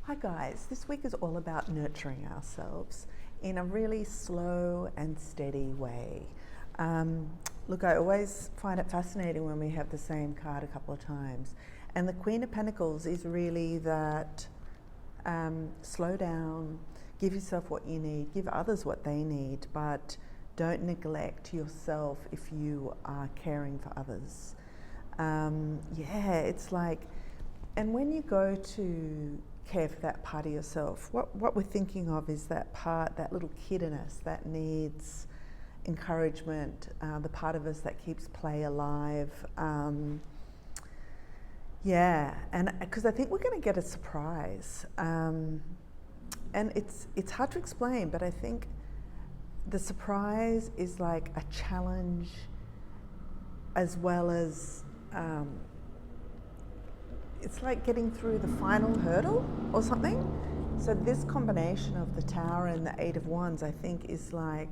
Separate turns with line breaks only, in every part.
Hi guys, this week is all about nurturing ourselves in a really slow and steady way. Look, I always find it fascinating when we have the same card a couple of times. And the Queen of Pentacles is really that slow down, give yourself what you need, give others what they need, but don't neglect yourself if you are caring for others. It's like, and when you go to care for that part of yourself, what we're thinking of is that part, that little kid in us that needs encouragement, the part of us that keeps play alive. And because I think we're going to get a surprise. And it's hard to explain, but I think the surprise is like a challenge as well as it's like getting through the final hurdle or something. So this combination of the Tower and the Eight of Wands, I think, is like,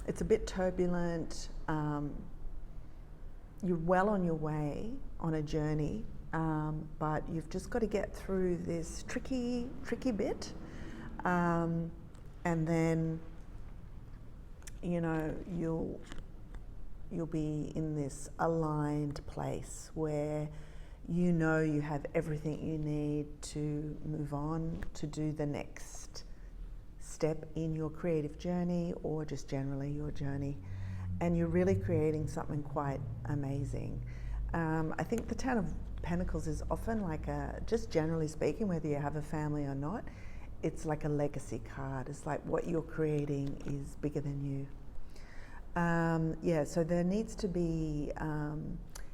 it's a bit turbulent. You're well on your way on a journey, but you've just got to get through this tricky bit. And then, you know, you'll be in this aligned place where you know you have everything you need to move on, to do the next step in your creative journey or just generally your journey. And you're really creating something quite amazing. I think the Ten of Pentacles is often like just generally speaking, whether you have a family or not, it's like a legacy card. It's like what you're creating is bigger than you. So there needs to be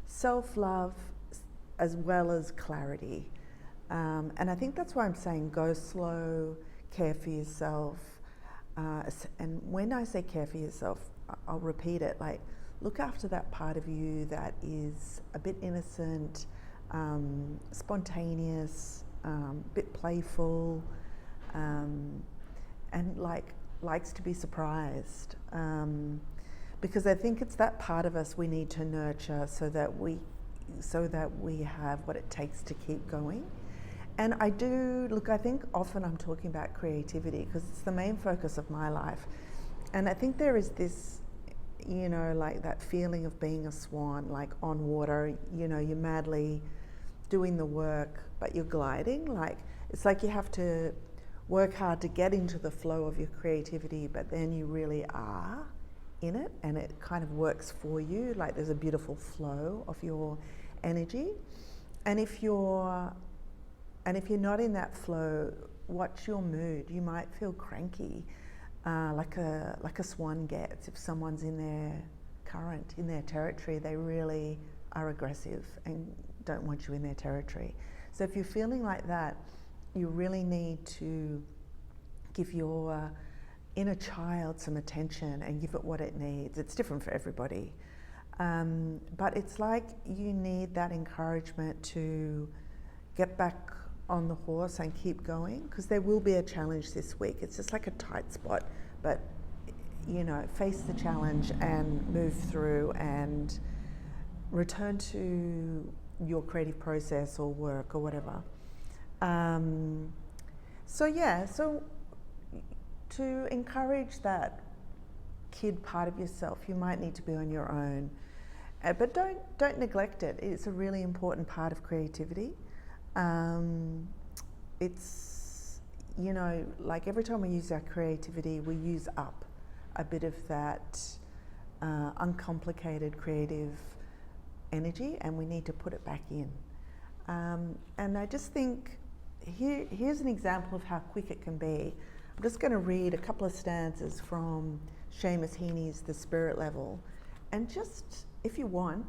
self-love as well as clarity. And I think that's why I'm saying go slow, care for yourself. And when I say care for yourself, I'll repeat it, like look after that part of you that is a bit innocent, spontaneous, bit playful, and likes to be surprised. Because I think it's that part of us we need to nurture so that we have what it takes to keep going. And I think often I'm talking about creativity because it's the main focus of my life. And I think there is this, you know, like that feeling of being a swan, like on water, you know, you're madly doing the work, but you're gliding. Like, it's like you have to work hard to get into the flow of your creativity, but then you really are in it and it kind of works for you. Like there's a beautiful flow of your energy. And if you're not in that flow, watch your mood. You might feel cranky, like a swan gets. If someone's in their territory, they really are aggressive and don't want you in their territory. So if you're feeling like that, you really need to give your inner child some attention and give it what it needs. It's different for everybody. But it's like you need that encouragement to get back on the horse and keep going, because there will be a challenge this week. It's just like a tight spot, but you know, face the challenge and move through and return to your creative process or work or whatever. So to encourage that kid part of yourself, you might need to be on your own, but don't neglect it. It's a really important part of creativity. It's, you know, like every time we use our creativity, we use up a bit of that uncomplicated creative energy, and we need to put it back in. And I just think here's an example of how quick it can be. I'm just going to read a couple of stanzas from Seamus Heaney's The Spirit Level, and just, if you want,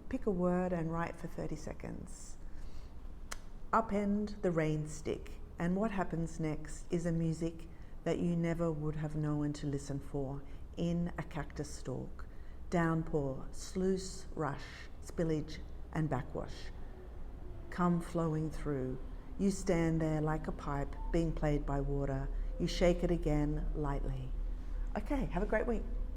pick a word and write for 30 seconds. Upend the rain stick, and what happens next is a music that you never would have known to listen for in a cactus stalk. Downpour, sluice, rush, spillage and backwash come flowing through. You stand there like a pipe being played by water. You shake it again lightly. Okay, have a great week.